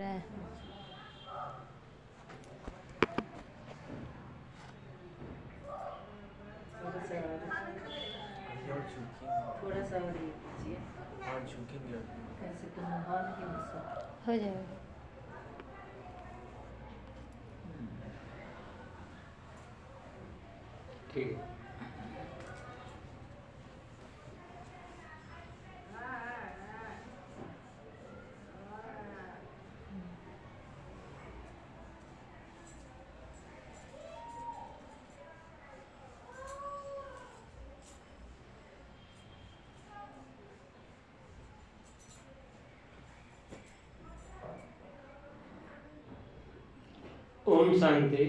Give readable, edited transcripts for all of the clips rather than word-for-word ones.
है। थोड़ा सा और ये कीजिए। कैसे तो नहा नहीं बस हो जाएगा। ठीक है। ओम शांति।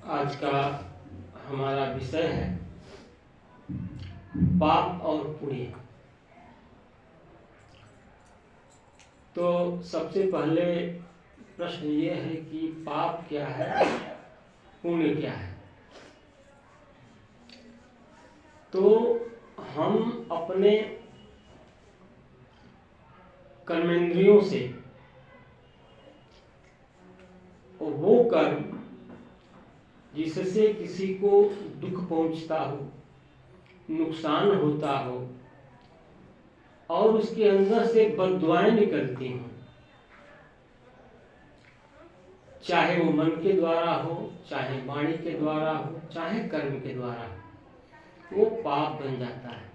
आज का हमारा विषय है पाप और पुण्य। तो सबसे पहले प्रश्न ये है कि पाप क्या है, पुण्य क्या है। तो हम अपने कर्मेंद्रियों से वो कर्म जिससे किसी को दुख पहुंचता हो, नुकसान होता हो और उसके अंदर से बद्दुआएं निकलती हों, चाहे वो मन के द्वारा हो, चाहे वाणी के द्वारा हो, चाहे कर्म के द्वारा हो, वो पाप बन जाता है।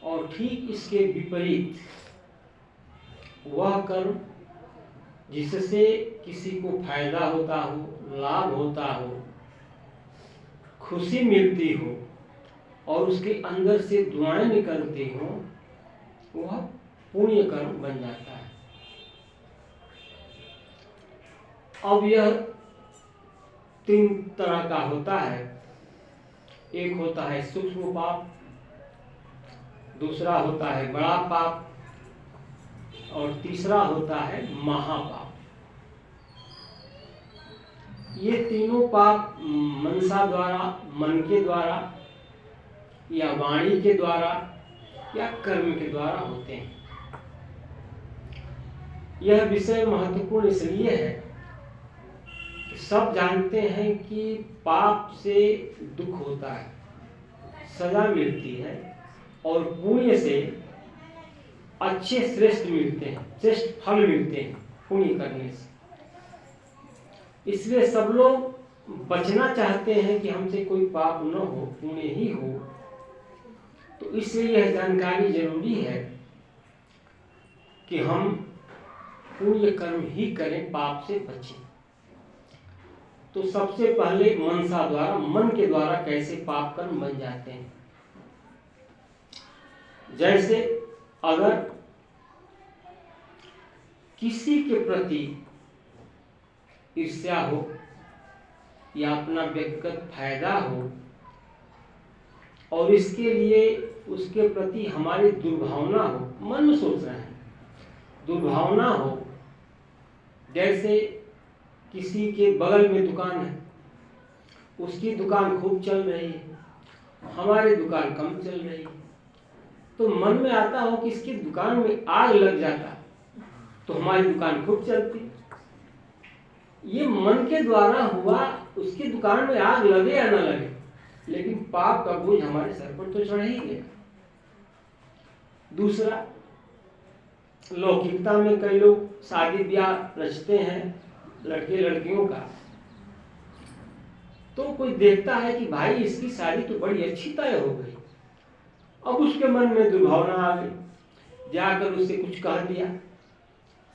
और ठीक इसके विपरीत वह कर्म जिससे किसी को फायदा होता हो, लाभ होता हो, खुशी मिलती हो और उसके अंदर से दुआएं निकलती हो, वह पुण्य कर्म बन जाता है। अब यह तीन तरह का होता है। एक होता है सूक्ष्म पाप, दूसरा होता है बड़ा पाप और तीसरा होता है महापाप। ये तीनों पाप मनसा द्वारा, मन के द्वारा या वाणी के द्वारा या कर्म के द्वारा होते हैं। यह विषय महत्वपूर्ण इसलिए है कि सब जानते हैं कि पाप से दुख होता है, सजा मिलती है और पुण्य से अच्छे श्रेष्ठ मिलते हैं, श्रेष्ठ फल मिलते हैं पुण्य करने से। इसलिए सब लोग बचना चाहते हैं कि हमसे कोई पाप न हो, पुण्य ही हो। तो इसलिए यह जानकारी जरूरी है कि हम पुण्य कर्म ही करें, पाप से बचें। तो सबसे पहले मनसा द्वारा, मन के द्वारा कैसे पाप कर्म बन जाते हैं। जैसे अगर किसी के प्रति ईर्ष्या हो या अपना व्यक्तिगत फायदा हो और इसके लिए उसके प्रति हमारी दुर्भावना हो, मन में सोच रहे हैं, दुर्भावना हो। जैसे किसी के बगल में दुकान है, उसकी दुकान खूब चल रही है, हमारी दुकान कम चल रही है, तो मन में आता हो कि इसकी दुकान में आग लग जाता तो हमारी दुकान खूब चलती। ये मन के द्वारा हुआ, उसकी दुकान में आग लगे या न लगे, लेकिन पाप का बोझ हमारे सर पर तो चढ़ ही गया। दूसरा, लौकिकता में कई लोग शादी ब्याह रचते हैं लड़के लड़कियों का, तो कोई देखता है कि भाई इसकी शादी तो बड़ी अच्छी तय हो गई। अब उसके मन में दुर्भावना आ गई, जाकर उससे कुछ कह दिया,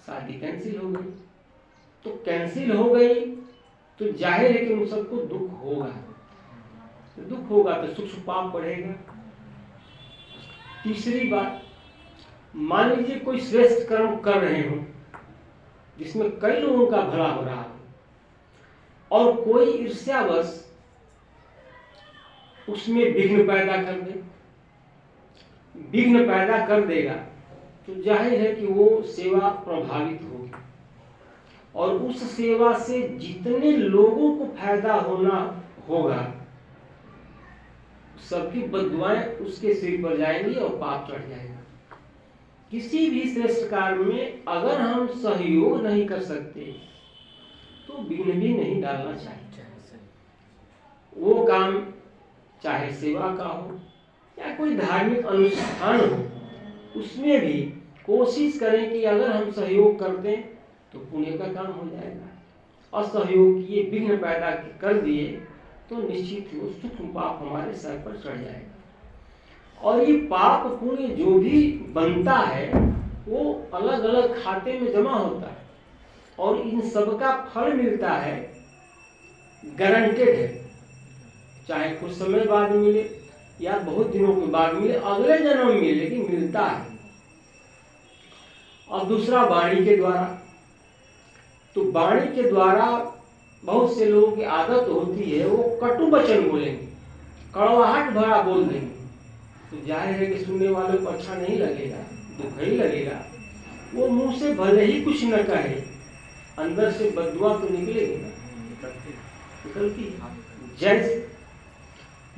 शादी कैंसिल हो गई। तो कैंसिल हो गई तो जाहिर है कि उन सबको दुख होगा, दुख होगा तो सूक्ष्म पाप बढ़ेगा। तीसरी बात, मान लीजिए कोई श्रेष्ठ कर्म कर रहे हो जिसमें कई लोगों का भला हो रहा हो और कोई ईर्ष्यावश उसमें विघ्न पैदा कर दे, विघ्न पैदा कर देगा, तो जाहिर है कि वो सेवा प्रभावित होगी और उस सेवा से जितने लोगों को फायदा होना होगा सबकी बद्दुआएं उसके सिर पर जाएंगी और पाप चढ़ जाएगा। किसी भी श्रेष्ठ कार्य में अगर हम सहयोग नहीं कर सकते तो विघ्न भी नहीं डालना चाहिए। वो काम चाहे सेवा का हो या कोई धार्मिक अनुष्ठान हो, उसमें भी कोशिश करें कि अगर हम सहयोग कर दें तो पुण्य का काम हो जाएगा। असहयोग किए, विघ्न पैदा कर दिए तो निश्चित ही वो सूक्ष्म पाप हमारे सर पर चढ़ जाएगा। और ये पाप पुण्य जो भी बनता है वो अलग अलग खाते में जमा होता है और इन सब का फल मिलता है, गारंटेड है। चाहे कुछ समय बाद मिले या बहुत दिनों के बाद मिले, अगले जन्म में मिले, लेकिन मिलता है। और दूसरा वाणी के द्वारा, तो वाणी के द्वारा बहुत से लोगों की आदत होती है वो कटु वचन बोलेंगे, कड़वाहट भरा बोल देंगे, तो जाहिर है कि सुनने वालों को अच्छा नहीं लगेगा, दुख ही लगेगा। वो मुंह से भले ही कुछ न कहे, अंदर से बददुआ तो निकलेगी ना, निकलती है। जैसे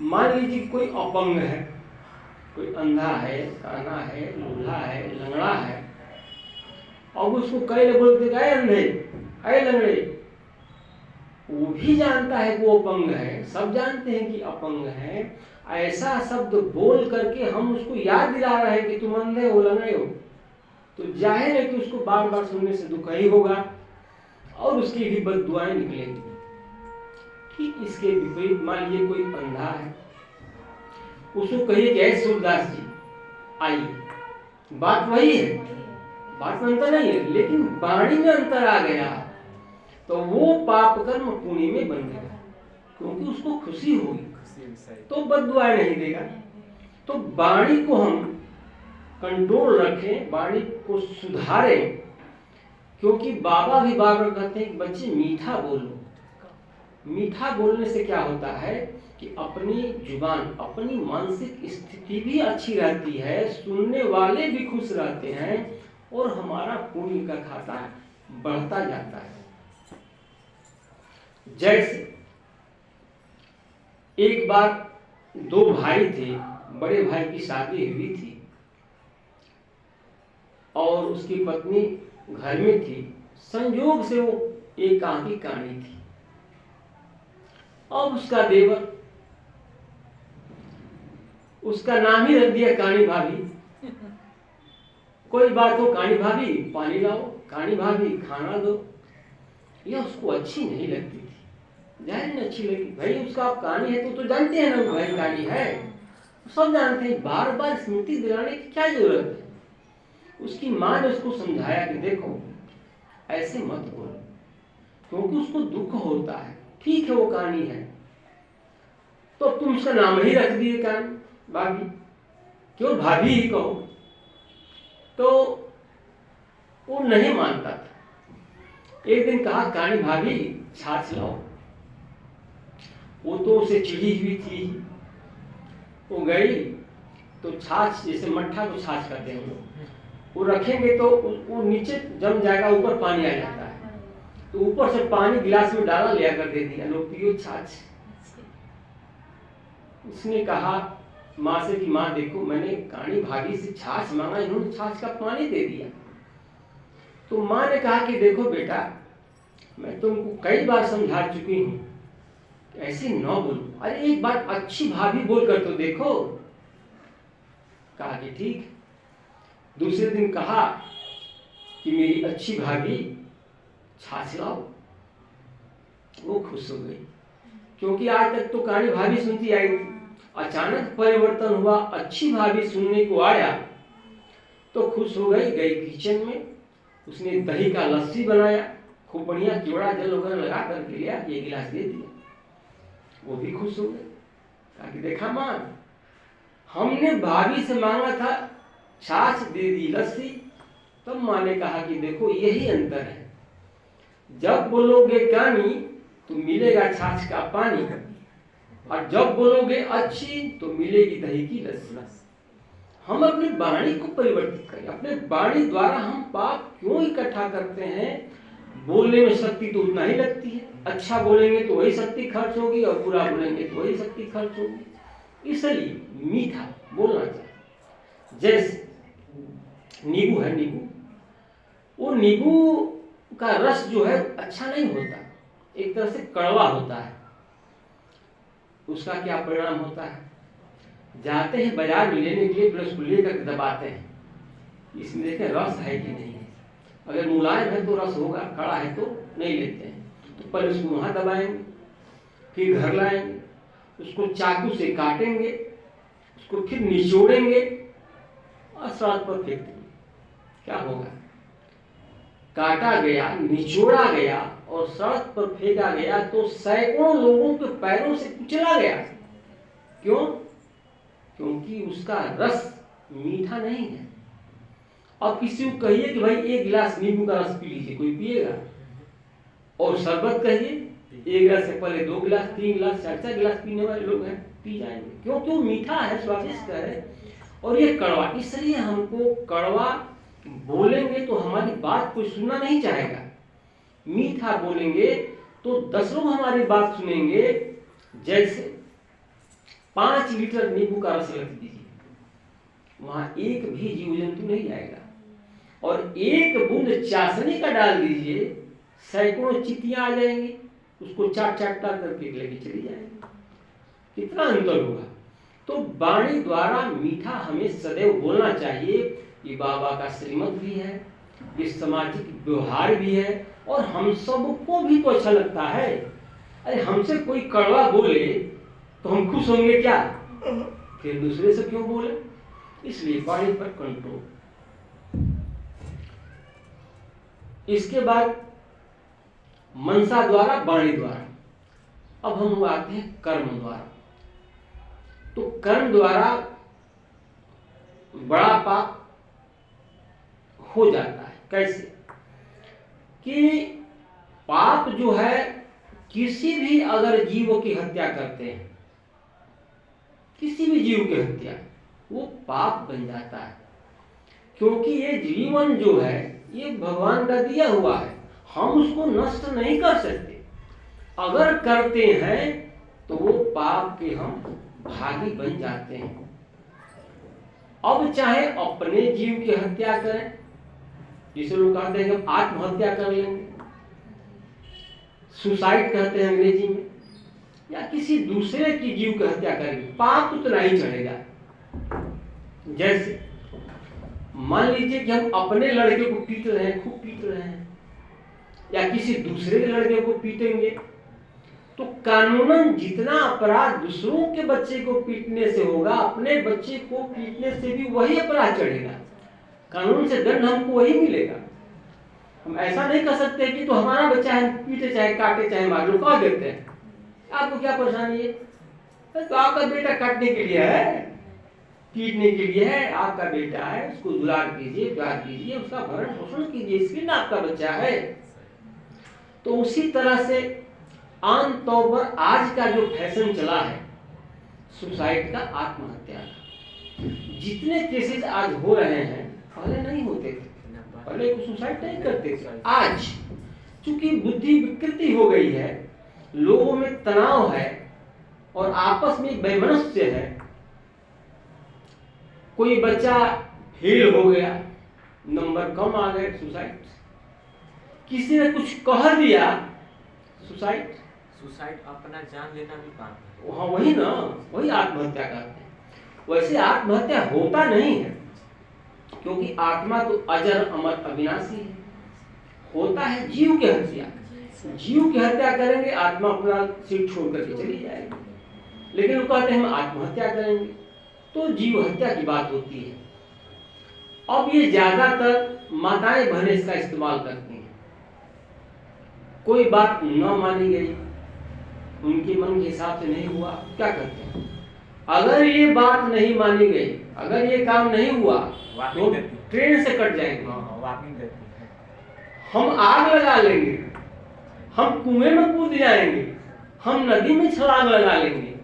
मान लीजिए कोई अपंग है, कोई अंधा है, काना है, लूल्हा है, लंगड़ा है, और उसको कई लोग बोलते हैं अंधे, अरे लंगड़े, वो भी जानता है कि वो अपंग है, सब जानते हैं कि अपंग है। ऐसा शब्द बोल करके हम उसको याद दिला रहे हैं कि तुम अंधे हो, लंगड़े हो, तो जाहिर है कि उसको बार बार सुनने से दुख ही होगा और उसकी भी बददुआएं निकलेंगी। ठीक इसके विपरीत मान लीजिए कोई अंधा है, उसको कहिए कि सूरदास जी आइए, बात वही है, बात में अंतर नहीं है, लेकिन वाणी में अंतर आ गया तो वो पाप कर्म पुण्य में बन गया, क्योंकि उसको खुशी होगी तो बददुआ नहीं देगा। तो वाणी को हम कंट्रोल रखें, वाणी को सुधारें, क्योंकि बाबा भी बार बार कहते हैं कि बच्चे मीठा बोलो। मीठा बोलने से क्या होता है कि अपनी जुबान, अपनी मानसिक स्थिति भी अच्छी रहती है, सुनने वाले भी खुश रहते हैं और हमारा पुण्य का खाता बढ़ता जाता है। जैसे एक बार दो भाई थे, बड़े भाई की शादी हुई थी और उसकी पत्नी घर में थी, संयोग से वो एक आंख की कानी थी। अब उसका देवर, उसका नाम ही रख दिया कानी भाभी। कोई बात हो, कानी भाभी पानी लाओ, कानी भाभी खाना दो, यह उसको अच्छी नहीं लगती थी। जाहिर नहीं अच्छी लगी, भाई उसका आप कहानी है तो जानते हैं ना भाई कहानी है, सब जानते हैं, बार बार स्मृति दिलाने की क्या जरूरत है। उसकी माँ ने उसको समझाया कि देखो ऐसे मत बोलो, क्योंकि उसको दुख होता है। ठीक है वो कहानी है, तो तुम उसका नाम ही रख दिए कानी भाभी, क्यों भाभी ही कहो, तो वो नहीं मानता था। एक दिन कहा कानी भाभी छाछ लाओ, वो तो उसे चिढ़ी हुई थी, वो गई तो छाछ, जैसे मट्ठा को छाछ करते हैं लोग, वो रखेंगे तो वो नीचे जम जाएगा, ऊपर पानी आ जाता है, तो ऊपर से पानी गिलास में डाला, ले आकर दे दिया, लो पियो छाछ। उसने कहा माँ से कि माँ देखो मैंने कानी भाभी से छाछ मांगा, इन्होंने छाछ का पानी दे दिया। तो माँ ने कहा कि देखो बेटा, मैं तुमको कई बार समझा चुकी हूँ, ऐसे न बोलो, अरे एक बार अच्छी भाभी बोल कर तो देखो। कहा कि ठीक। दूसरे दिन कहा कि मेरी अच्छी भाभी छाछ लाओ, वो खुश हो गई, क्योंकि आज तक तो कानी भाभी सुनती आई थी, अचानक परिवर्तन हुआ, अच्छी भाभी सुनने को आया तो खुश हो गई। गई किचन में, उसने दही का लस्सी बनाया, खूब बढ़िया केवड़ा जल वगैरह लगा कर लिया, ये गिलास दे दिया, वो भी खुश हो गए। कहा कि देखा माँ, हमने भाभी से मांगा था छाछ, दे दी लस्सी। तब माँ ने कहा कि देखो यही अंतर है, जब बोलोगे कानी तो मिलेगा छाछ का पानी, और जब बोलोगे अच्छी तो मिलेगी दही की लस्सी। हम अपनी वाणी को परिवर्तित करें, अपने वाणी द्वारा हम पाप क्यों इकट्ठा करते हैं। बोलने में शक्ति तो उतना ही लगती है, अच्छा बोलेंगे तो वही शक्ति खर्च होगी और बुरा बोलेंगे तो वही शक्ति खर्च होगी। इसलिए मीठा बोलना चाहिए। जैसे नींबू है, नींबू, वो नींबू का रस जो है अच्छा नहीं होता, एक तरह से कड़वा होता है। उसका क्या परिणाम होता है, जाते हैं बाजार में लेने के लिए, फिर उसको लेकर दबाते हैं, इसमें देखें रस है कि नहीं है। अगर मुलायम है तो रस होगा, कड़ा है तो नहीं लेते हैं। तो पहले उसको वहाँ दबाएंगे, फिर घर लाएंगे, उसको चाकू से काटेंगे, उसको फिर निचोड़ेंगे और सड़क पर फेंक देंगे। क्या होगा, काटा गया, निचोड़ा गया और सड़क पर फेंका गया तो सैकड़ों लोगों के पैरों से कुचला गया। क्यों? क्योंकि उसका रस मीठा नहीं है। अब किसी को कहिए कि भाई एक गिलास नींबू का रस पी लीजिए, कोई पिएगा? और शरबत कहिए, एक गिलास से पहले 2 गिलास, 3 गिलास, 4 गिलास पीने वाले लोग हैं, पी जाएंगे। क्यों? क्यों? मीठा है, स्वादिष्ट है और ये कड़वा। इसलिए हमको कड़वा बोलेंगे तो हमारी बात कोई सुनना नहीं चाहेगा, मीठा बोलेंगे तो 10 लोग हमारी बात सुनेंगे। जैसे 5 लीटर नींबू का रस रख दीजिए, वहां एक भी जीव जंतु नहीं आएगा, और 1 बूंद चाशनी का डाल दीजिए, सैकड़ों चींटियां आ जाएंगी, उसको चाट करके लेके चली जाएंगी। कितना अंतर होगा। तो वाणी द्वारा मीठा हमें सदैव बोलना चाहिए। ये बाबा का श्रीमत भी है, ये सामाजिक व्यवहार भी है, और हम सबको भी तो अच्छा लगता है। अरे हमसे कोई कड़वा बोले तो हम खुश होंगे क्या? फिर दूसरे से क्यों बोले? इसलिए वाणी पर कंट्रोल। इसके बाद मनसा द्वारा, वाणी द्वारा। अब हम आते हैं कर्म द्वारा। तो कर्म द्वारा बड़ा पाप हो जाता है। कैसे? कि पाप जो है, किसी भी अगर जीव की हत्या करते हैं, किसी भी जीव की हत्या, वो पाप बन जाता है। क्योंकि ये जीवन जो है ये भगवान का दिया हुआ है, हम उसको नष्ट नहीं कर सकते। अगर करते हैं तो वो पाप के हम भागी बन जाते हैं। अब चाहे अपने जीव की हत्या करें, जिसे लोग कहते हैं कि आत्महत्या कर लेंगे, सुसाइड कहते हैं अंग्रेजी में, या किसी दूसरे की जीव की हत्या करेंगे, पाप उतना ही चढ़ेगा। जैसे मान लीजिए कि हम अपने लड़के को पीट रहे हैं, खूब पीट रहे हैं, या किसी दूसरे के लड़के को पीटेंगे, तो कानूनन जितना अपराध दूसरों के बच्चे को पीटने से होगा, अपने बच्चे को पीटने से भी वही अपराध चढ़ेगा। कानून से दंड हमको वही मिलेगा। हम ऐसा नहीं कर सकते कि तो हमारा बच्चा है, पीटे चाहे काटे चाहे मार लो, कह देते हैं आपको क्या परेशानी है? तो आपका बेटा काटने के लिए है, पीटने के लिए है, आपका बेटा है, उसको दुलार कीजिए, प्यार कीजिए, उसका भरण पोषण कीजिए, इसलिए ना आपका बच्चा है। तो उसी तरह से आमतौर पर आज का जो फैशन चला है सुसाइड का, आत्महत्या का, जितने केसेस आज हो रहे हैं पहले नहीं होते थे। पहले को सुसाइड नहीं करते थे। आज चूंकि बुद्धि विकृति हो गई है, लोगों में तनाव है और आपस में वैमनस्य है, कोई बच्चा फेल हो गया, नंबर कम आ गए, सुसाइड। किसी ने कुछ कह दिया, सुसाइड। अपना जान लेना भी पाप है। हाँ वही ना, वही आत्महत्या करते हैं। वैसे आत्महत्या होता नहीं है, क्योंकि आत्मा तो अजर अमर अविनाशी है। होता है जीव की हत्या। जीव की हत्या करेंगे, आत्मा अपना सिर छोड़ करके चली जाएगी। लेकिन वो कहते हैं हम आत्महत्या करेंगे, तो जीव हत्या की बात होती है। अब ये ज्यादातर माताएं बहनें इसका इस्तेमाल करती हैं। कोई बात न मानी गई, उनके मन के हिसाब से नहीं हुआ, क्या करते हैं? अगर ये बात नहीं मानी गई, अगर ये काम नहीं हुआ तो ट्रेन से कट जाएंगे, हम आग लगा लेंगे, हम कुएं में कूद जाएंगे, हम नदी में छलांग लगा लेंगे,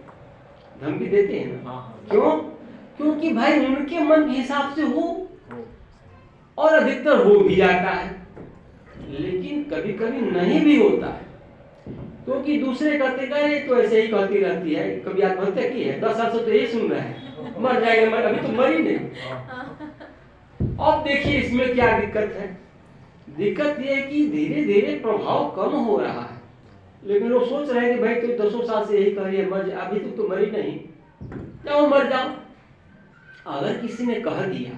धमकी देते हैं ना। क्यों? क्योंकि भाई उनके मन के हिसाब से हो, और अधिकतर हो भी जाता है, लेकिन कभी कभी नहीं भी होता है। क्योंकि दूसरे कहते गए तो ऐसे ही कहती रहती है, कभी आत्महत्या की है, 10 साल से तो ये सुन रहे हैं, मर जाएंगे, अभी तो मरी नहीं। अब देखिए इसमें क्या दिक्कत है। दिक्कत ये है कि धीरे धीरे प्रभाव कम हो रहा है, लेकिन लोग सोच रहे हैं कि भाई तो 10 साल से यही कह रही है मर जा, अभी तो मरी नहीं, जाओ मर जाओ। अगर किसी ने कह दिया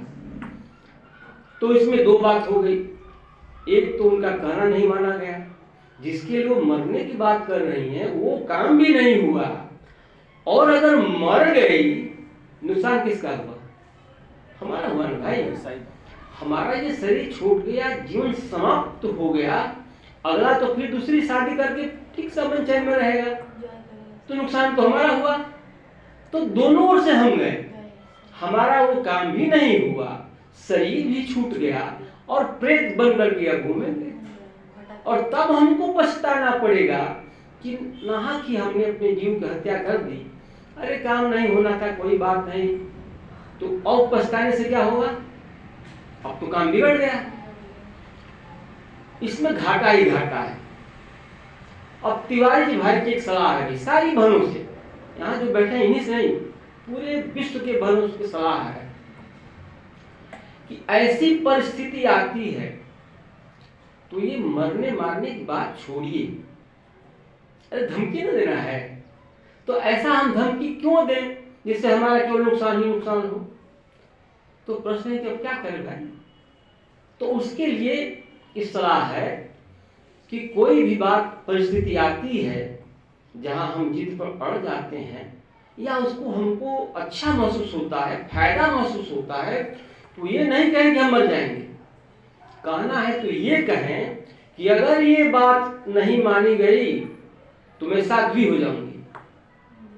तो इसमें दो बात हो गई। एक तो उनका कहना नहीं माना गया, जिसके लिए वो मरने की बात कर रही हैं वो काम भी नहीं हुआ, और अगर मर गई नुकसान किसका हुआ? हमारा हुआ ना भाई। हमारा ये शरीर छूट गया, जीवन समाप्त हो गया, अगला तो फिर दूसरी शादी करके ठीक समन चैन में रहेगा, तो नुकसान तो हमारा हुआ। तो दोनों ओर से हम गए, हमारा वो काम भी नहीं हुआ, शरीर भी छूट गया और प्रेत बन कर के घूमेंगे, और तब हमको पछताना पड़ेगा कि नाहक ही हमने अपने जीव की हत्या कर दी। अरे काम नहीं होना था, कोई बात नहीं, तो और पछताने से क्या होगा? अब तो काम बिगड़ गया। इसमें घाटा ही घाटा है। अब तिवारी जी भाई की एक सलाह है सारी बहनों से, यहाँ जो बैठे इन्हीं से नहीं, पूरे विश्व के बहनों की सलाह है कि ऐसी परिस्थिति आती है तो ये मरने मारने की बात छोड़िए। अरे धमकी न देना है तो ऐसा हम धमकी क्यों दें जिससे हमारा केवल नुकसान ही नुकसान हो? तो प्रश्न है कि अब क्या करें भाई? तो उसके लिए इस सलाह है कि कोई भी बात परिस्थिति आती है जहां हम जिद पर अड़ जाते हैं या उसको हमको अच्छा महसूस होता है, फायदा महसूस होता है, तो ये नहीं कहें कि हम मर जाएंगे। कहना है तो ये कहें कि अगर ये बात नहीं मानी गई तो मैं साध्वी हो जाऊंगी,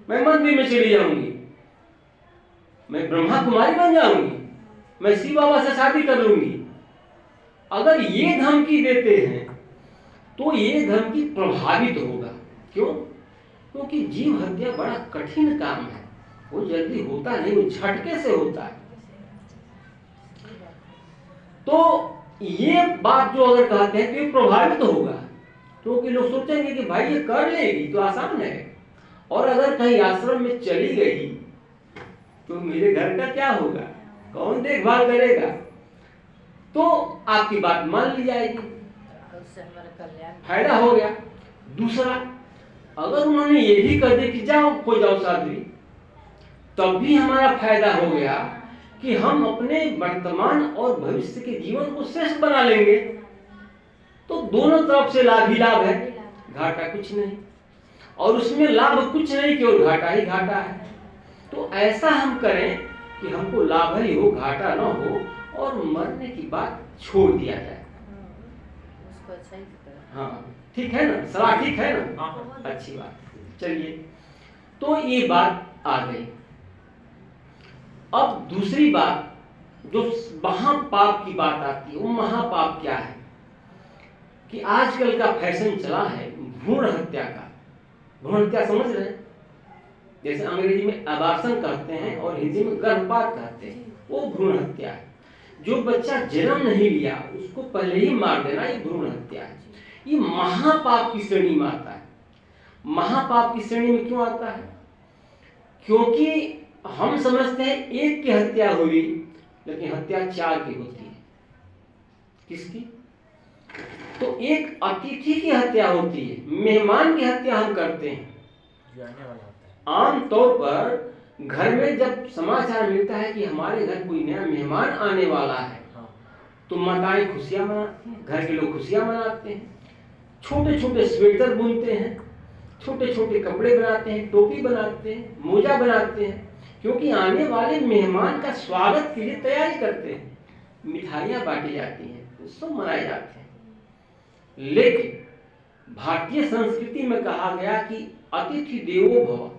मैं मंदिर में चली जाऊंगी, मैं ब्रह्मा कुमारी बन जाऊंगी, मैं शिव बाबा से शादी कर लूंगी। अगर ये धमकी देते हैं तो ये धमकी प्रभावित होगा। क्यों? क्योंकि जीव हत्या बड़ा कठिन काम है, वो जल्दी होता नहीं, वो झटके से होता है। तो ये बात जो अगर कहते हैं तो ये प्रभावित होगा, क्योंकि लोग सोचेंगे कि भाई ये कर लेगी तो आसान है, और अगर कहीं आश्रम में चली गई तो मेरे घर का क्या होगा, कौन देखभाल करेगा? तो आपकी बात मान ली जाएगी, फायदा हो गया। दूसरा, अगर उन्होंने ये भी कर दिया कि जाओ हो जाओ साध्वी, तब भी हमारा फायदा हो गया कि हम अपने वर्तमान और भविष्य के जीवन को श्रेष्ठ बना लेंगे। तो दोनों तरफ से लाभ ही लाभ है, घाटा कुछ नहीं, और उसमें लाभ कुछ नहीं, केवल घाटा ही घाटा है। तो ऐसा हम करें कि हमको लाभ ही हो, घाटा ना हो, और मरने की बात छोड़ दिया जाए। उसको अच्छा ही करें। हाँ ठीक है ना, सलाह ठीक है ना? हाँ। अच्छी बात। चलिए, तो ये बात आ गई। अब दूसरी बात जो महापाप की बात आती है, वो महापाप क्या है कि आजकल का फैशन चला है भ्रूण हत्या का। भ्रूण हत्या समझ रहे हैं? जैसे अंग्रेजी में अबार्शन कहते हैं और हिंदी में गर्भपात कहते हैं, वो भ्रूण हत्या है। जो बच्चा जन्म नहीं लिया उसको पहले ही मार देना, ये भ्रूण हत्या है। ये महापाप की श्रेणी में आता है। महापाप की श्रेणी में क्यों आता है? क्योंकि हम समझते हैं एक की हत्या हुई, लेकिन हत्या 4 की होती है। किसकी? तो एक अतिथि की हत्या होती है, मेहमान की हत्या हम करते हैं। जो आने वाला होता है। आम तौर पर घर में जब समाचार मिलता है कि हमारे घर कोई नया मेहमान आने वाला है, हाँ। तो माताएं खुशियां मनाती हैं, घर के लोग खुशियां मनाते हैं, छोटे छोटे स्वेटर बुनते हैं, छोटे छोटे कपड़े बनाते हैं, टोपी बनाते हैं, मोजा बनाते हैं, क्योंकि आने वाले मेहमान का स्वागत के लिए तैयारी करते हैं। मिठाइयाँ बांटी जाती हैं, सब मनाए जाते हैं। लेकिन भारतीय संस्कृति में कहा गया कि अतिथि देवो भव,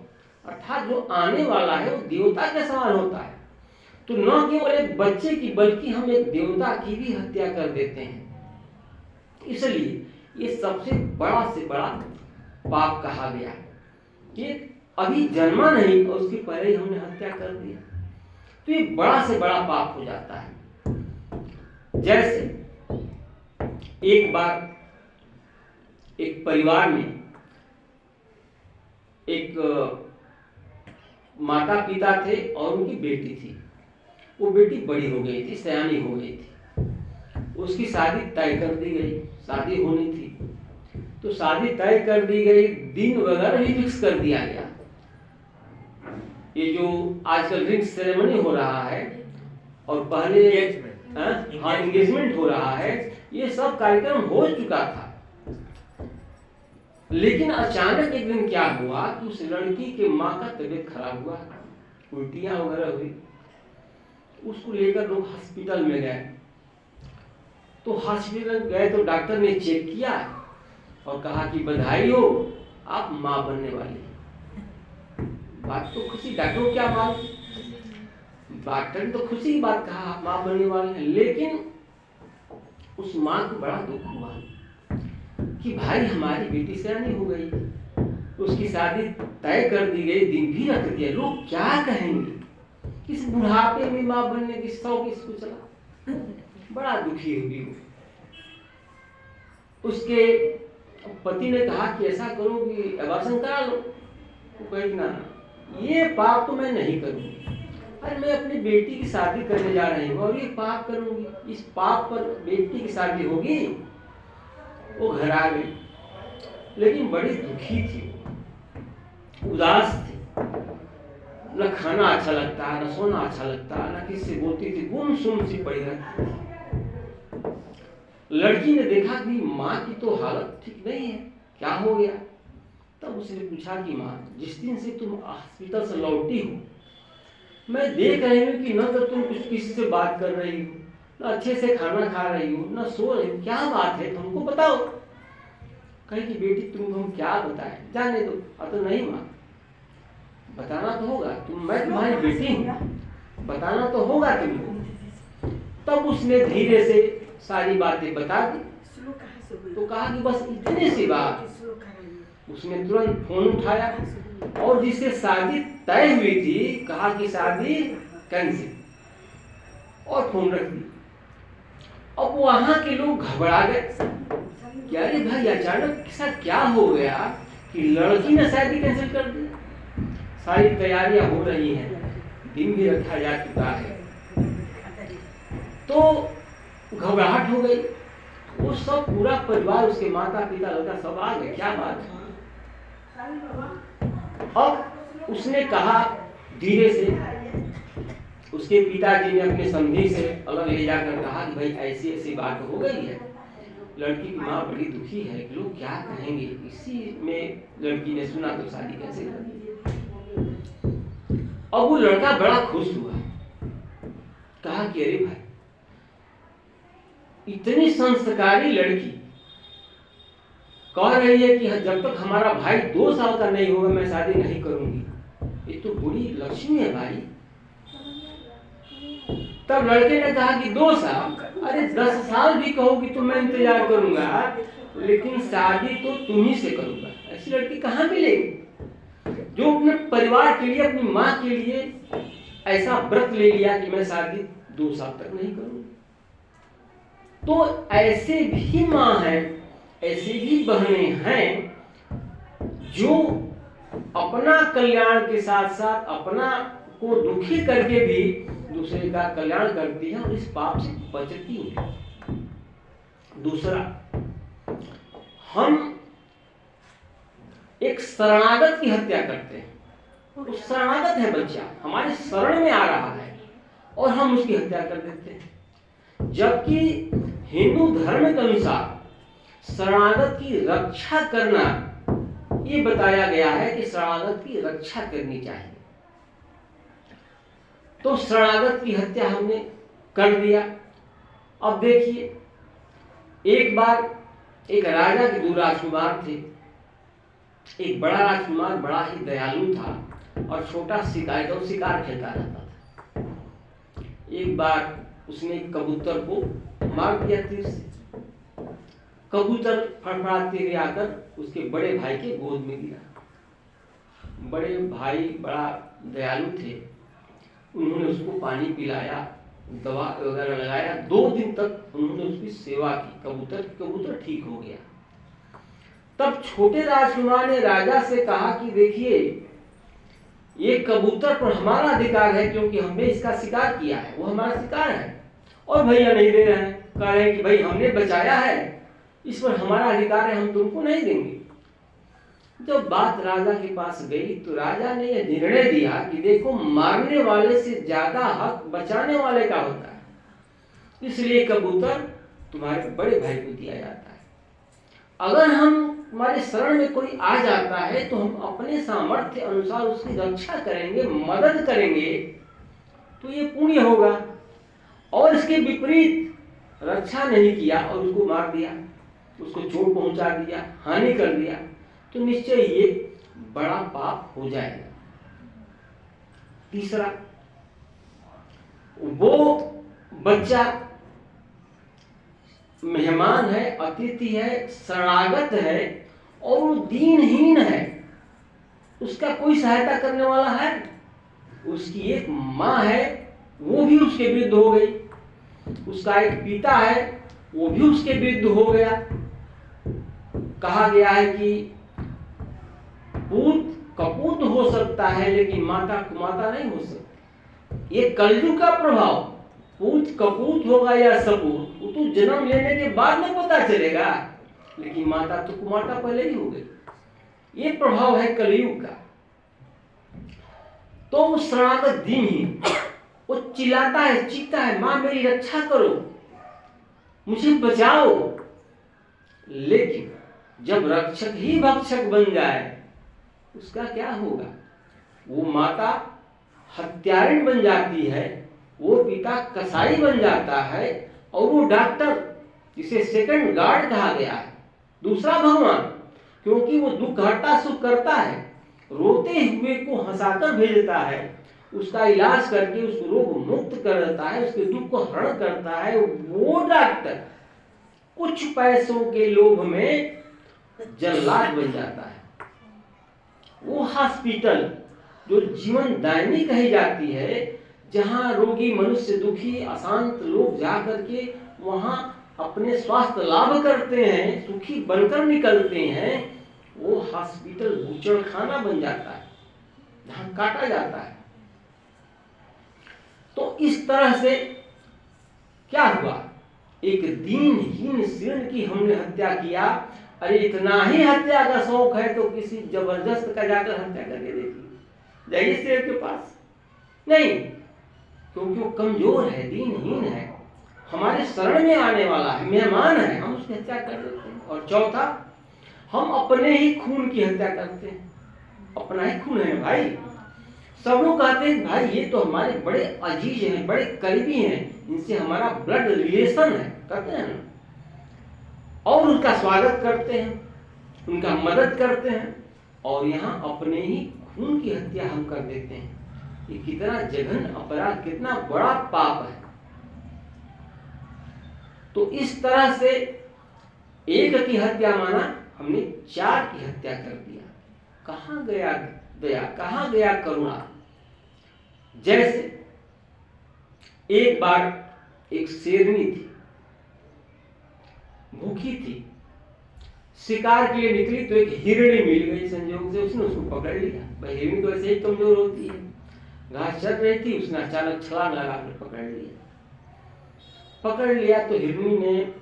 अर्थात जो आने वाला है वो देवता के समान होता है। तो न केवल एक बच्चे की बल्कि हम एक देवता की भी हत्या कर देते हैं। इसलिए ये सबसे बड़ा से बड़ा पाप कहा गया कि अभी जन्मा नहीं और उसके पहले ही हमने हत्या कर दिया, तो ये बड़ा से बड़ा पाप हो जाता है। जैसे एक बार एक परिवार में एक माता पिता थे और उनकी बेटी थी। वो बेटी बड़ी हो गई थी, सयानी हो गई थी, उसकी शादी तय कर दी गई, शादी होनी थी तो शादी तय कर दी गई, दिन वगैरह भी फिक्स कर दिया गया। ये जो आजकल रिंग सेरेमनी हो रहा है और पहले एंगेजमेंट हो रहा है, ये सब कार्यक्रम हो चुका था। लेकिन अचानक एक दिन क्या हुआ कि उस लड़की के माँ का तबीयत खराब हुआ, उल्टियां वगैरह हुई, उसको लेकर लोग हॉस्पिटल में गए। तो हॉस्पिटल गए तो डॉक्टर ने चेक किया और कहा कि बधाई हो, आप माँ बनने वाली। बात तो खुशी, डॉक्टर को क्या बात, डॉक्टर ने तो खुशी की बात कहा, आप माँ बनने वाली है। लेकिन उस माँ को बड़ा दुख हुआ कि भाई हमारी बेटी सयानी हो गई, उसकी शादी तय कर दी गई, दिन भी रख दिया, लोग क्या कहेंगे, किस बुढ़ापे में माँ बनने की शौक इसको चला। बड़ा दुखी हुई। उसके पति ने कहा कि ऐसा करो कि अबार्शन करा लो। वो कही ना, ये पाप तो मैं नहीं करूंगी, अरे मैं अपनी बेटी की शादी करने जा रही हूँ और ये पाप करूंगी, इस पाप पर बेटी की शादी होगी। वो घर आ गई, लेकिन बड़ी दुखी थी, उदास थी, न खाना अच्छा लगता, न सोना अच्छा लगता, न किसी से बोलती थी, गुमसुम सी पड़ी रहती थी। लड़की ने देखा कि माँ की तो हालत ठीक नहीं है, क्या हो गया। तब उसने पूछा कि माँ, जिस दिन से तुम हॉस्पिटल से लौटी हो, मैं देख रही हूँ कि न तो तुम कुछ किसी से बात कर रही हो, न अच्छे से खाना खा रही हो, न सो रही हो, क्या बात है तुमको बताओ। कही कि बेटी तुमको हम क्या बताएं, जाने दो। तो नहीं माँ, बताना तो होगा, मैं तुम्हारी बेटी हूँ, बताना तो होगा तुमको। तब उसने धीरे से सारी बातें बता दी। तो कहा कि बस इतनी सी बात। उसने तुरंत फोन उठाया और जिससे शादी तय हुई थी कहा कि शादी कैंसिल, और फोन रख दी। अब वहां के लोग घबरा गए कि अरे भाई अचानक ऐसा क्या हो गया कि लड़की ने शादी कैंसिल कर दी। सारी तैयारियां हो रही हैं, दिन भी रखा जा चुका है, तो घबराहट हो गई। वो सब पूरा परिवार, उसके माता पिता लड़का सब आ गए, क्या बात है। अब उसने कहा धीरे से, उसके पिताजी ने अपने समधी से अलग ले जाकर कहा कि भाई ऐसी ऐसी बात हो गई है, लड़की की माँ बड़ी दुखी है, लोग क्या कहेंगे। इसी में लड़की ने सुना तो शादी कैसे कर दी। अब वो लड़का बड़ा खुश हुआ, कहा कि अरे भाई इतनी संस्कारी लड़की कह रही है कि जब तक हमारा भाई 2 साल का नहीं होगा मैं शादी नहीं करूंगी, ये तो बुरी लक्ष्मी है भाई। तब लड़के ने कहा कि 2 साल, अरे 10 साल भी कहोगी तो मैं इंतजार करूंगा, लेकिन शादी तो तुम्ही से करूंगा। ऐसी लड़की कहाँ मिलेगी जो अपने परिवार के लिए, अपनी माँ के लिए ऐसा व्रत ले लिया कि मैं शादी 2 साल तक नहीं करूंगी। तो ऐसे भी माँ हैं, ऐसी भी बहनें हैं जो अपना कल्याण के साथ साथ अपना को दुखी करके भी दूसरे का कल्याण करती है और इस पाप से बचती है। दूसरा, हम एक शरणागत की हत्या करते हैं। वो शरणागत है बच्चा, हमारे शरण में आ रहा है और हम उसकी हत्या कर देते हैं। जबकि हिंदू धर्म के अनुसार शरणागत की रक्षा करना, ये बताया गया है कि शरणागत की रक्षा करनी चाहिए। तो शरणागत की हत्या हमने कर दिया। अब देखिए, एक बार एक राजा के 2 राजकुमार थे। एक बड़ा राजकुमार बड़ा ही दयालु था और छोटा शिकारी था, शिकार खेलता रहता था। एक बार उसने एक कबूतर को मार दिया तीर से। कबूतर फड़फड़ाते हुए आकर उसके बड़े भाई के गोद में गिरा। बड़े भाई बड़ा दयालु थे, उन्होंने उसको पानी पिलाया, दवा वगैरह लगाया। 2 दिन तक उन्होंने उसकी सेवा की। कबूतर ठीक हो गया। तब छोटे राजकुमार ने राजा से कहा कि देखिए, ये कबूतर पर हमारा अधिकार है क्योंकि हमने इसका शिकार किया है, वो हमारा शिकार है। और भैया नहीं दे रहे हैं, कह रहे हैं कि भाई हमने बचाया है, इस पर हमारा अधिकार है, हम तुमको नहीं देंगे। जब बात राजा के पास गई तो राजा ने यह निर्णय दिया कि देखो, मारने वाले से ज्यादा हक बचाने वाले का होता है, इसलिए कबूतर तुम्हारे बड़े भाई को दिया जाता है। अगर हमारे शरण में कोई आ जाता है तो हम अपने सामर्थ्य अनुसार उसकी रक्षा करेंगे, मदद करेंगे, तो ये पुण्य होगा। और इसके विपरीत रक्षा नहीं किया और उसको मार दिया, उसको चोट पहुंचा दिया, हानि कर दिया, तो निश्चय ये बड़ा पाप हो जाएगा। तीसरा, वो बच्चा मेहमान है, अतिथि है, शरणागत है और वो दीनहीन है, उसका कोई सहायता करने वाला है, उसकी एक माँ है वो भी उसके विरुद्ध हो गई, उसका एक पिता है वो भी उसके विरुद्ध हो गया। कहा गया है कि पूत कपूत हो सकता है लेकिन माता कुमाता नहीं हो सकती। ये कलयुग का प्रभाव, पूत कपूत होगा या सपूत, वो तो जन्म लेने के बाद में पता चलेगा, लेकिन माता तो कुमाता पहले ही हो गई। ये प्रभाव है कलयुग का। तो वो शरणागत दीनहीन, वो चिल्लाता है, चीखता है, मां मेरी रक्षा करो, मुझे बचाओ। लेकिन जब रक्षक ही भक्षक बन जाए उसका क्या होगा? वो माता हत्यारिण बन जाती है, वो पिता कसाई बन जाता है, और वो डॉक्टर, जिसे सेकंड गार्ड कहा गया है, दूसरा भगवान, क्योंकि वो दुख हरता सुख करता है, रोते हुए को हंसाकर भेजता है, उसका इलाज करके उसको रोग मुक्त कर देता है, उसके दुख को हरण करता है। वो डॉक्टर कुछ पैसों के लोभ में जल्लाद बन जाता है। वो हॉस्पिटल जो जीवन दायिनी कही जाती है, जहां रोगी मनुष्य, दुखी अशांत लोग जाकर के वहां अपने स्वास्थ्य लाभ करते हैं, सुखी बनकर निकलते हैं, वो हॉस्पिटल बूचड़खाना बन जाता है, जहां काटा जाता है। तो इस तरह से क्या हुआ? एक दीनहीन शीर्ण की हमने हत्या किया। अरे इतना ही हत्या का शौक है तो किसी जबरदस्त का जाकर हत्या करके देखिए, जाइए शेर के पास। नहीं, क्योंकि वो कमजोर है, दीनहीन है, हमारे शरण में आने वाला है, मेहमान है, हम उसकी हत्या कर देते हैं। और चौथा, हम अपने ही खून की हत्या करते हैं। अपना ही खून है भाई। सब लोग कहते हैं भाई ये तो हमारे बड़े अजीज हैं, बड़े करीबी हैं, इनसे हमारा ब्लड रिलेशन है, कहते हैं ना, और उनका स्वागत करते हैं, उनका मदद करते हैं, और यहाँ अपने ही खून की हत्या हम कर देते हैं। ये कितना जघन्य अपराध, कितना बड़ा पाप है। तो इस तरह से एक की हत्या माना, हमने 4 की हत्या कर दिया। कहां गया दया, कहां गया करुणा? जैसे एक बार एक शेरनी थी, भूखी थी, शिकार के लिए निकली तो एक हिरणी मिल गई संयोग से, उसने उसको पकड़ लिया। भाई हिरणी तो ऐसे ही कमजोर होती है, घास चल रही थी, उसने अचानक छलांग लगाकर पकड़ लिया। पकड़ लिया तो हिरणी ने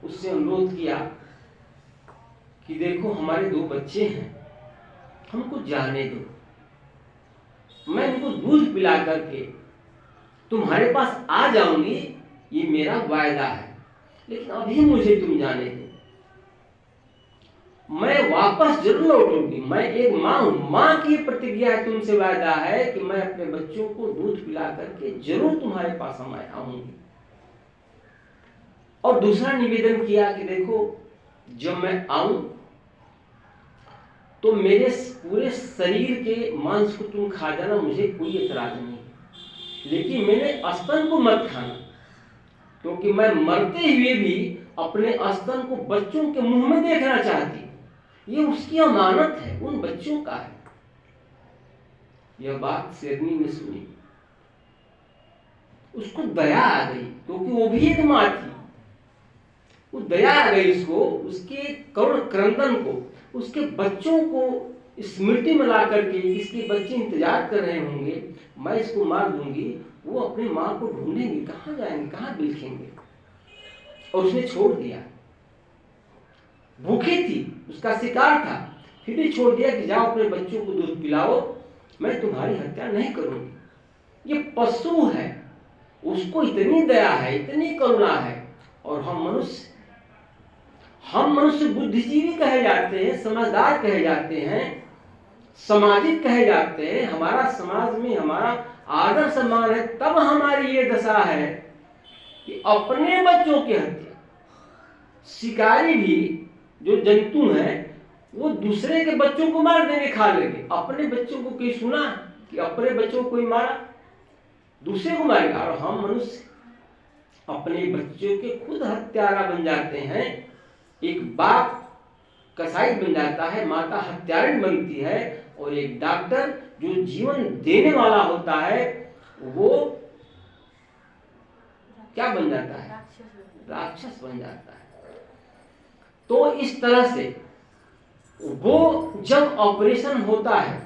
उससे अनुरोध किया कि देखो हमारे 2 बच्चे हैं, हमको जाने दो, मैं इनको दूध पिला करके तुम्हारे पास आ जाऊंगी, ये मेरा वायदा है, लेकिन अभी मुझे तुम जाने दो, मैं वापस जरूर लौटूंगी। मैं एक माँ हूं, माँ की प्रतिज्ञा है, तुमसे वायदा है कि मैं अपने बच्चों को दूध पिला करके जरूर तुम्हारे पास आऊंगी। और दूसरा निवेदन किया कि देखो जब मैं आऊं तो मेरे पूरे शरीर के मांस को तुम खा जाना, मुझे कोई एतराज नहीं, लेकिन मेरे स्तन को मत खाना, क्योंकि मैं मरते हुए भी अपने स्तन को बच्चों के मुंह में देखना चाहती। ये उसकी अमानत है, उन बच्चों का है। यह बात शेरनी ने सुनी, उसको दया आ गई, क्योंकि वो भी एक माँ थी। वो दया आ गई उसको, उसके करुण क्रंदन को, उसके बच्चों को स्मृति में ला करके इसके बच्चे इंतजार कर रहे होंगे, मैं इसको मार दूंगी, वो अपनी माँ को ढूंढेंगे, कहाँ जाएंगे, कहाँ बिलखेंगे। और उसने छोड़ दिया, भूखी थी, उसका शिकार था, फिर भी छोड़ दिया कि जाओ अपने बच्चों को दूध पिलाओ, मैं तुम्हारी हत्या नहीं करूंगी। ये पशु है, उसको इतनी दया है, इतनी करुणा है। और हम मनुष्य बुद्धिजीवी कहे जाते हैं, समझदार कहे जाते हैं, सामाजिक कहे जाते हैं, हमारा समाज में हमारा आदर सम्मान है, तब हमारी ये दशा है कि अपने बच्चों की हत्या। शिकारी भी जो जंतु है वो दूसरे के बच्चों को मार देंगे, खा लेंगे। अपने बच्चों को कोई सुना कि अपने बच्चों को कोई मारा, दूसरे को मारेगा। और हम मनुष्य अपने बच्चों के खुद हत्यारा बन जाते हैं। एक बाप कसाई बन जाता है, माता हत्यारिन बनती है, और एक डॉक्टर जो जीवन देने वाला होता है वो क्या बन जाता है? राक्षस बन जाता है। तो इस तरह से वो जब ऑपरेशन होता है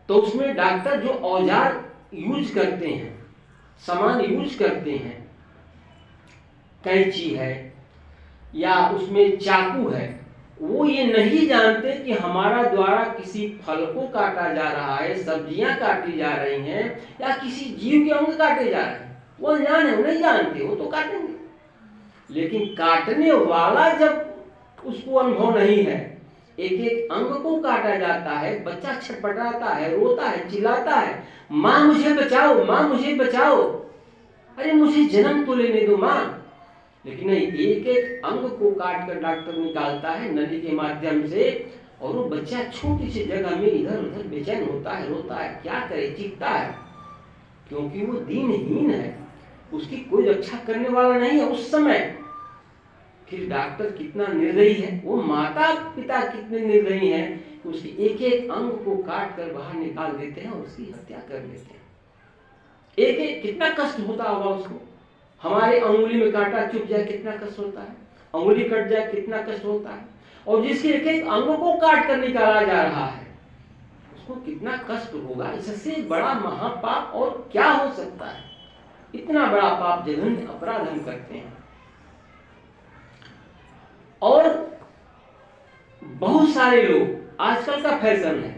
तो उसमें डॉक्टर जो औजार यूज करते हैं, सामान यूज करते हैं, कैंची है या उसमें चाकू है, वो ये नहीं जानते कि हमारा द्वारा किसी फल को काटा जा रहा है, सब्जियां काटी जा रही हैं, या किसी जीव के अंग काटे जा रहे हैं। वो अनजान है, वो नहीं जानते, वो तो काटेंगे। लेकिन काटने वाला जब उसको अनुभव नहीं है, एक एक अंग को काटा जाता है, बच्चा छटपटाता है, रोता है, चिल्लाता है, माँ मुझे बचाओ, माँ मुझे बचाओ, अरे मुझे जन्म तो लेने दो माँ। लेकिन नहीं, एक एक अंग को काट कर डॉक्टर निकालता है नली के माध्यम से, और वो बच्चा छोटी सी जगह में इधर उधर बेचैन होता है, रोता है, क्या करे, चीखता है, क्योंकि वो दीनहीन है, उसकी कोई रक्षा करने वाला नहीं है उस समय। फिर डॉक्टर कितना निर्दयी है, वो माता पिता कितने निर्दयी हैं कि उसके एक एक अंग को काट कर बाहर निकाल देते हैं और उसकी हत्या कर लेते हैं। एक एक कितना कष्ट होता होगा उसको। हमारे अंगुली में कांटा चुभ जाए कितना कष्ट होता है, अंगुली कट जाए कितना कष्ट होता है, और जिसके एक एक अंग को काट कर निकाला जा रहा है उसको कितना कष्ट होगा। इससे बड़ा महापाप और क्या हो सकता है। इतना बड़ा पाप जघन्य अपराध हम करते हैं। और बहुत सारे लोग, आजकल का फैशन है,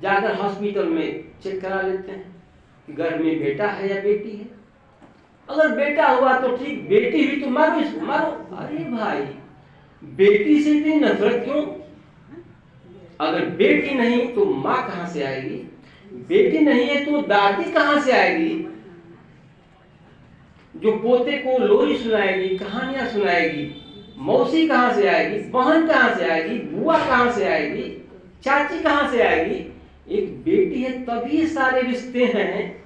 जाकर हॉस्पिटल में चेक करा लेते हैं कि घर में बेटा है या बेटी है। अगर बेटा हुआ तो ठीक, बेटी हुई तो मारो इसको, मारो। अरे भाई, बेटी से इतनी नफरत क्यों? अगर बेटी नहीं तो माँ कहां से आएगी? बेटी नहीं है तो दादी कहां से आएगी? जो पोते को लोरी सुनाएगी, कहानियां सुनाएगी, मौसी कहां से आएगी? बहन कहां से आएगी? बुआ कहां से आएगी? चाची कहां से आएगी? एक बेटी है, तभी सारे रिश्ते हैं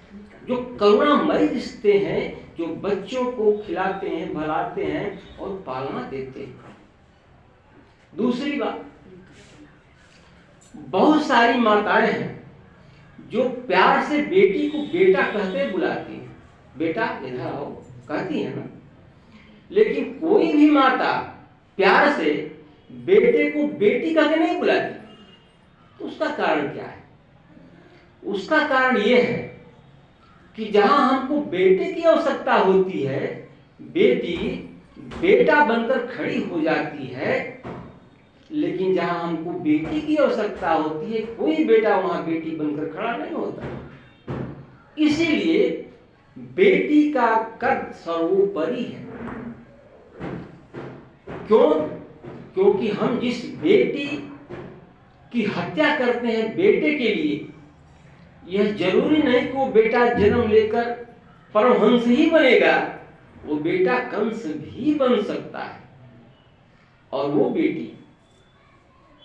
जो करुणामयी रिश्ते हैं, जो बच्चों को खिलाते हैं, भलाते हैं और पालना देते हैं। दूसरी बात, बहुत सारी माताएं हैं जो प्यार से बेटी को बेटा कहते बुलाती हैं, बेटा इधर आओ कहती है ना। लेकिन कोई भी माता प्यार से बेटे को बेटी कहकर नहीं बुलाती। तो उसका कारण क्या है? उसका कारण यह है कि जहां हमको बेटे की आवश्यकता होती है, बेटी बेटा बनकर खड़ी हो जाती है, लेकिन जहां हमको बेटी की आवश्यकता होती है, कोई बेटा वहां बेटी बनकर खड़ा नहीं होता। इसीलिए बेटी का कद सर्वोपरि है। क्यों? क्योंकि हम जिस बेटी की हत्या करते हैं बेटे के लिए, यह जरूरी नहीं कि वो बेटा जन्म लेकर परमहंस ही बनेगा, वो बेटा कंस भी बन सकता है। और वो बेटी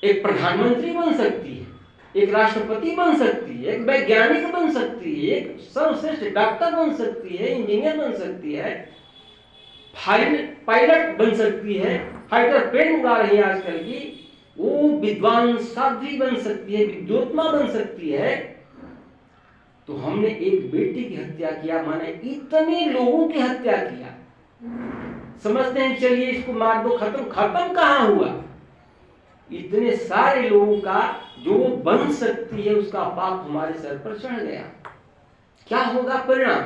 एक प्रधानमंत्री बन सकती है, एक राष्ट्रपति बन सकती है, एक वैज्ञानिक बन सकती है, एक सर्वश्रेष्ठ डॉक्टर बन सकती है, इंजीनियर बन सकती है, पायलट बन सकती है, फाइटर प्लेन उड़ा रही है आजकल की, वो विद्वान साध्वी बन सकती है, विद्योत्मा बन सकती है। तो हमने एक बेटी की हत्या किया, माने इतने लोगों की हत्या किया। समझते हैं चलिए इसको मार दो, खत्म। खत्म कहां हुआ? इतने सारे लोगों का जो वो बन सकती है उसका पाप हमारे सर पर चढ़ गया, क्या होगा परिणाम?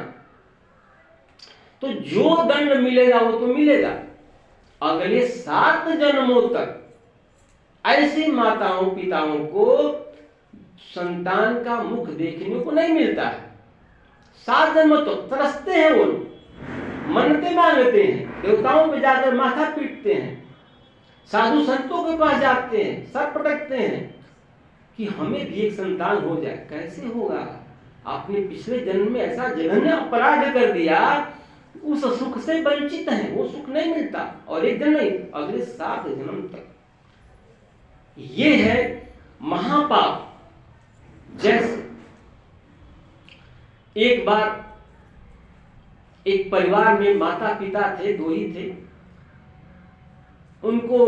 तो जो दंड मिलेगा वो तो मिलेगा, अगले 7 जन्मों तक ऐसी माताओं पिताओं को संतान का मुख देखने को नहीं मिलता है। 7 जन्म तो तरसते हैं वो लोग, मन्नतें मांगते हैं, देवताओं पे जाकर माथा पीटते हैं, साधु संतों के पास जाते हैं, सर पटकते हैं कि हमें भी एक संतान हो जाए। कैसे होगा? आपने पिछले जन्म में ऐसा जघन्य अपराध कर दिया, उस सुख से वंचित हैं, वो सुख नहीं मिलता, और एक जन्म नहीं, अगले 7 जन्म तक। ये है महापाप। जैसे एक बार एक परिवार में माता पिता थे, 2 ही थे। उनको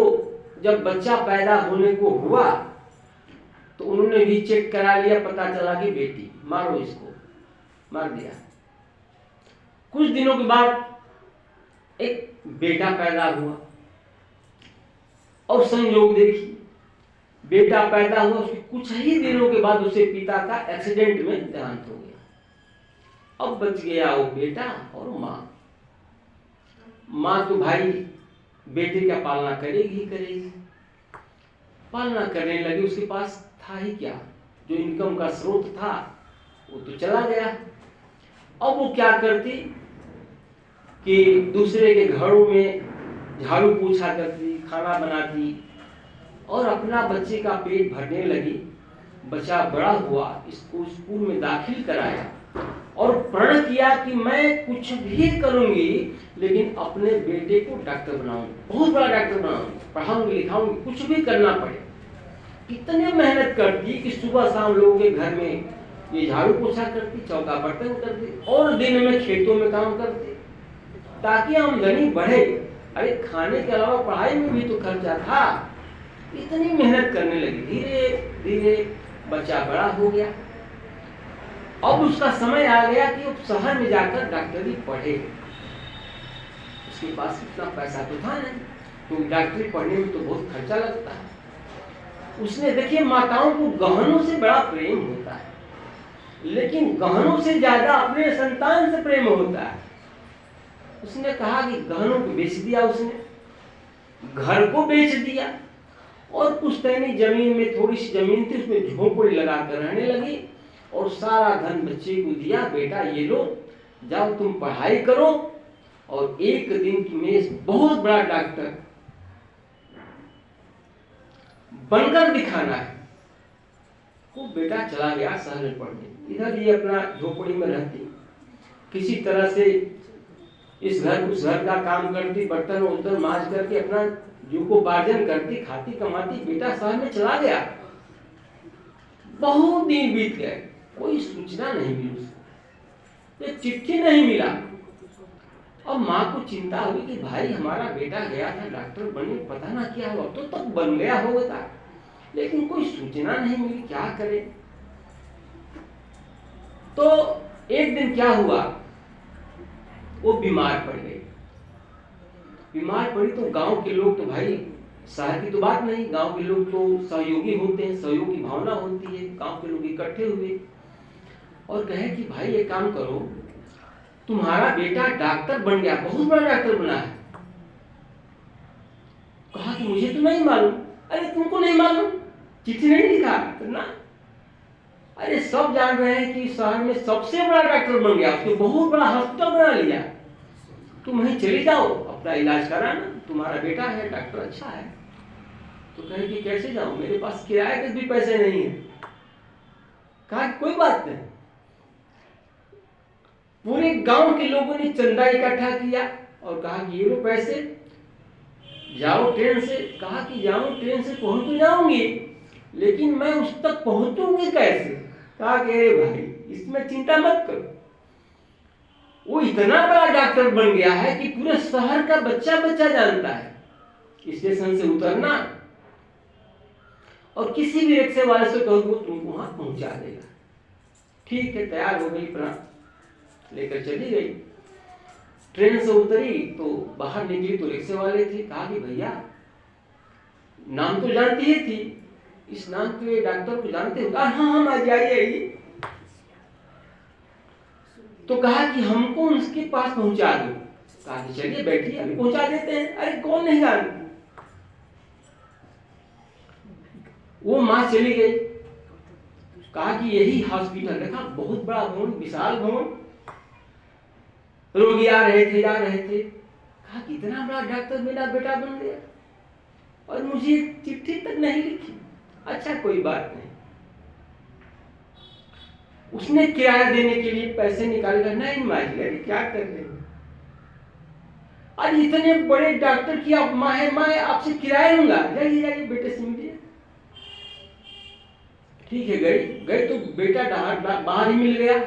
जब बच्चा पैदा होने को हुआ तो उन्होंने भी चेक करा लिया, पता चला कि बेटी, मारो इसको, मार दिया। कुछ दिनों के बाद एक बेटा पैदा हुआ, और संयोग देखिए, बेटा पैदा हुआ, उसके कुछ ही दिनों के बाद उसे पिता का एक्सीडेंट में देहांत हो गया। अब बच गया वो बेटा और माँ। माँ तो भाई बेटे का पालना करेगी ही करेगी, पालना करने लगी। उसके पास था ही क्या, जो इनकम का स्रोत था वो तो चला गया। अब वो क्या करती कि दूसरे के घरों में झाड़ू पोछा करती, खाना बनाती, और अपना बच्चे का पेट भरने लगी। बच्चा बड़ा हुआ, इसको स्कूल में दाखिल कराया और प्रण किया कि मैं कुछ भी करूंगी लेकिन अपने बेटे को डॉक्टर बनाऊंगी, बहुत बड़ा डॉक्टर बनाऊंगी, पढ़ाऊंगी लिखाऊंगी, कुछ भी करना पड़े। कितने मेहनत करती कि सुबह शाम लोगों के घर में ये झाड़ू पोछा करती, चौका बर्तन करती, और दिन में खेतों में काम करती ताकि आमदनी बढ़े। अरे खाने के अलावा पढ़ाई में भी तो खर्चा था। इतनी मेहनत करने लगी। धीरे धीरे बच्चा बड़ा हो गया। अब उसका समय आ गया कि वो शहर में जाकर डॉक्टरी पढ़े। उसके पास इतना पैसा तो था नहीं, तो डॉक्टरी पढ़ने में तो बहुत खर्चा लगता है। उसने, देखिए, माताओं को गहनों से बड़ा प्रेम होता है, लेकिन गहनों से ज्यादा अपने संतान से प्रेम होता है। उसने कहा कि गहनों को बेच दिया, उसने घर को बेच दिया, और पुश्तैनी जमीन में, थोड़ी सी जमीन थी, उसमें झोपड़ी लगाकर रहने लगी, और सारा धन बच्चे को दिया। बेटा ये लो, जाओ तुम पढ़ाई करो, और एक दिन तुम्हें बहुत बड़ा डॉक्टर बनकर दिखाना है। वो बेटा चला गया शहर में पढ़ने। इधर ये अपना झोपड़ी में रहती, किसी तरह से इस घर उस घर का काम करती, बर्तन उर्तन मांज करके अपना जीविकोपार्जन करती, खाती कमाती। बेटा शहर में चला गया। बहुत दिन बीत गए, कोई सूचना नहीं मिली उसको, एक चिट्ठी नहीं मिला। अब माँ को चिंता हुई कि भाई हमारा बेटा गया था डॉक्टर बनने, पता ना क्या हुआ, तो तक बन गया होगा, लेकिन कोई सूचना नहीं मिली, क्या करे। तो एक दिन क्या हुआ, वो बीमार पड़ गई। बीमार पड़ी तो गांव के लोग, तो भाई शहर की तो बात नहीं, गांव के लोग तो सहयोगी होते हैं, सहयोग की भावना होती है। गांव के लोग इकट्ठे हुए और कहे कि भाई एक काम करो, तुम्हारा बेटा डॉक्टर बन गया, बहुत बड़ा डॉक्टर बना है। कहा कि मुझे तो नहीं मालूम। अरे तुमको नहीं मालूम, चिट्ठी नहीं लिखा ना? अरे सब जान रहे हैं कि शहर में सबसे बड़ा डॉक्टर बन गया, उसने बहुत बड़ा हॉस्पिटल बना लिया। तुम वहीं चले जाओ, अपना इलाज कराना, तुम्हारा बेटा है, डॉक्टर अच्छा है। तो कहे कि कैसे जाऊं, मेरे पास किराए के भी पैसे नहीं है। कहा कोई बात नहीं। पूरे गांव के लोगों ने चंदा इकट्ठा किया और कहा कि ये लो पैसे, जाओ ट्रेन से। कहा कि जाऊं ट्रेन से, पहुंच तो जाऊंगी, लेकिन मैं उस तक पहुंचूंगी कैसे? कहा कि अरे भाई इसमें चिंता मत करो, वो इतना बड़ा डॉक्टर बन गया है कि पूरे शहर का बच्चा बच्चा जानता है। स्टेशन से उतरना और किसी भी रिक्शे वाले से कहो वो तुमको वहां पहुंचा देगा। ठीक है, तैयार हो गई, प्राण लेकर चली गई। ट्रेन से उतरी तो बाहर निकली तो रिक्शे वाले थे। कहा कि भैया नाम तो जानती ही थी, इस नाम के डॉक्टर को जानते हो? हाँ हम आज आइए। तो कहा कि हमको उसके पास पहुंचा दो। कहा कि चलिए बैठिए, अभी पहुंचा देते हैं। अरे कौन नहीं जानती। वो माँ चली गई। कहा कि यही हॉस्पिटल, देखा बहुत बड़ा भवन, विशाल भवन, रोगी आ रहे थे, जा रहे थे। कहा कि इतना बड़ा डॉक्टर मेरा बेटा बन गया और मुझे चिट्ठी तक नहीं लिखी। अच्छा कोई बात नहीं। उसने किराया देने के लिए पैसे निकाले। नहीं माँ जी, अरे क्या कर रहे हैं, अरे इतने बड़े डॉक्टर की आप माँ है, मैं आपसे किराया लूंगा, जाइए जाइए बेटे से मिलिए। ठीक है, गई तो बेटा बाहर ही मिल गया।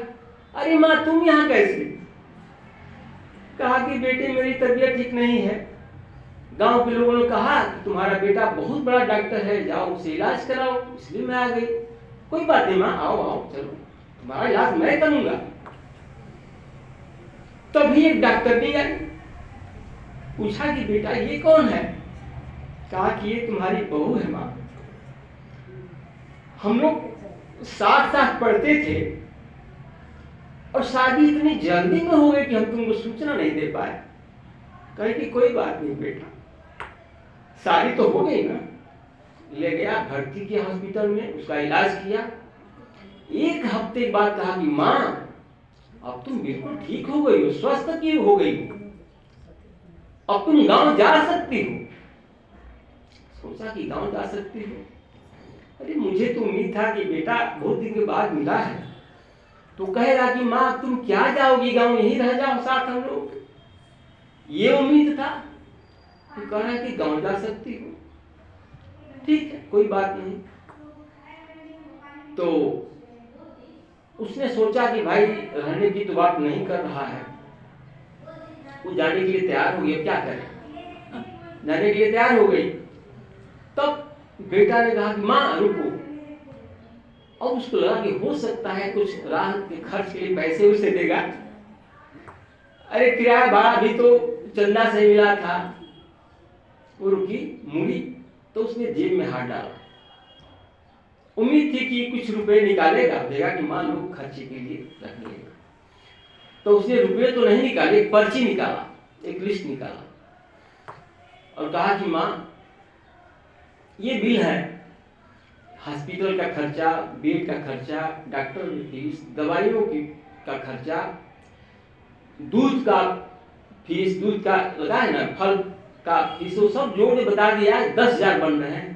अरे माँ तुम यहाँ कैसे? कहा कि बेटे मेरी तबीयत ठीक नहीं है, गांव के लोगों ने कहा कि तुम्हारा बेटा बहुत बड़ा डॉक्टर है, जाओ उसे इलाज कराओ, इसलिए मैं आ गई। कोई बात नहीं माँ, आओ आओ, चलो तुम्हारा इलाज मैं करूंगा। तभी एक डॉक्टर भी आई, पूछा कि बेटा ये कौन है? कहा कि ये तुम्हारी बहू है माँ। हम लोग साथ साथ पढ़ते थे और शादी इतनी जल्दी में हो गई कि हम तुमको सूचना नहीं दे पाए। कहे कि कोई बात नहीं बेटा, शादी तो हो गई ना। ले गया, भर्ती किया हॉस्पिटल में, उसका इलाज किया। एक हफ्ते बाद कहा कि माँ अब तुम बिल्कुल ठीक हो गई हो, स्वस्थ की हो गई हो, अब तुम गांव जा सकती हो। सोचा कि गांव जा सकती हो। अरे मुझे तो उम्मीद था कि बेटा बहुत दिन के बाद मिला है तो कहेगा कि माँ तुम क्या जाओगी गांव, यहीं रह जाओ साथ हम लोग। ये उम्मीद था। तो कह रहा है कि गांव जा सकती हो। ठीक है, कोई बात नहीं। तो उसने सोचा कि भाई रहने की तो बात नहीं कर रहा है, वो जाने के लिए तैयार हो गया, क्या करे, जाने के लिए तैयार हो गई। तब बेटा ने कहा कि माँ रुको। और उसको लगा कि हो सकता है कुछ राहत के खर्च के लिए पैसे उसे देगा। अरे किराया भाड़ा भी तो चंदा से मिला था। वो रुकी, मुड़ी, तो उसने जेब में हाथ डाला। उम्मीद थी कि कुछ रुपए निकालेगा, देगा कि माँ लोग खर्चे के लिए रख लेगा। तो उसने रुपए तो नहीं निकाले, एक पर्ची निकाला, एक लिस्ट निकाला और कहा कि माँ ये बिल है, हॉस्पिटल का खर्चा, बेड का खर्चा, डॉक्टर की फीस, दवाइयों की का खर्चा, दूध का फीस, दूध का लगा है ना, फल का फीस, वो सब जोड़ के बता दिया 10,000 बन रहे हैं।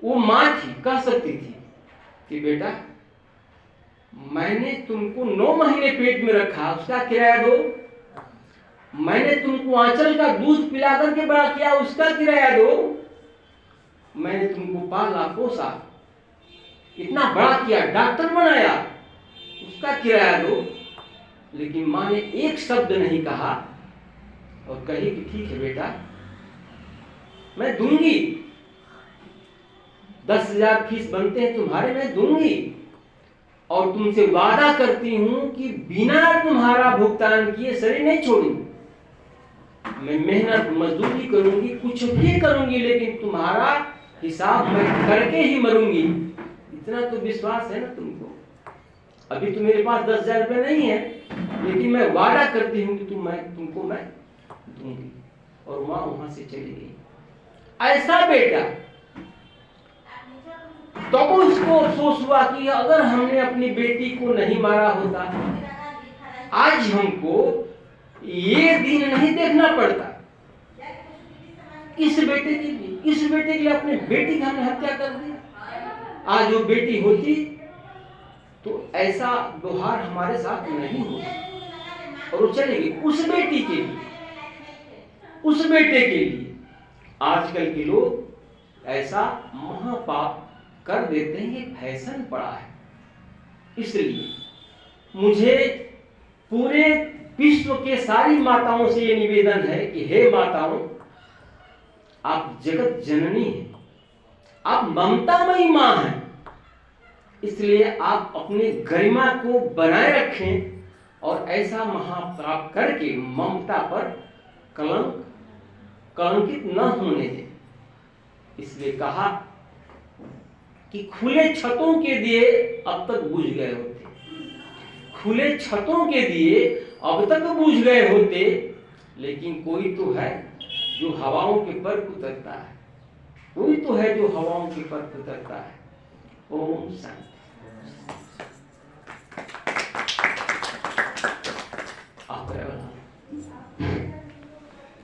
वो माँ थी, कह सकती थी कि बेटा मैंने तुमको 9 महीने पेट में रखा, उसका किराया दो। मैंने तुमको आंचल का दूध पिला करके बड़ा किया, उसका किराया दो। मैंने तुमको पाला पोसा, इतना बड़ा किया, डॉक्टर बनाया, उसका किराया दो। लेकिन माँ ने एक शब्द नहीं कहा और कही कि ठीक है बेटा मैं दूंगी, 10,000 फीस बनते हैं तुम्हारे, मैं दूंगी। और तुमसे वादा करती हूं कि बिना तुम्हारा भुगतान किए शरीर नहीं छोड़ूंगी। मैं मेहनत मजदूरी करूंगी, कुछ भी करूंगी, लेकिन तुम्हारा हिसाब मैं करके ही मरूंगी। इतना तो विश्वास है ना तुमको। अभी तो मेरे पास 10,000 रुपये नहीं है, लेकिन मैं वादा करती हूँ कि तुमको मैं दूंगी। और माँ वहां से चली गई। ऐसा बेटा, तो उसको अफसोस हुआ कि अगर हमने अपनी बेटी को नहीं मारा होता, आज हमको ये दिन नहीं देखना पड़ता। इस बेटे के लिए अपने बेटी की हमने हत्या कर दी। आज वो बेटी होती तो ऐसा व्यवहार हमारे साथ नहीं होता। और वो चलेगी उस बेटी के लिए, उस बेटे के लिए। आजकल के लोग ऐसा महापाप कर देते हैं, ये फैशन पड़ा है। इसलिए मुझे पूरे विश्व के सारी माताओं से ये निवेदन है कि हे माताओं, आप जगत जननी हैं, आप ममतामयी मां हैं, इसलिए आप अपने गरिमा को बनाए रखें और ऐसा महापाप करके ममता पर कलंक कलंकित न होने दें। इसलिए कहा कि खुले छतों के दिए अब तक बुझ गए होते, खुले छतों के दिए अब तक बुझ गए होते, लेकिन कोई तो है जो हवाओं के पर उतरता है, कोई तो है जो हवाओं के पर उतरता है। ओम शांति।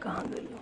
कहाँ गई?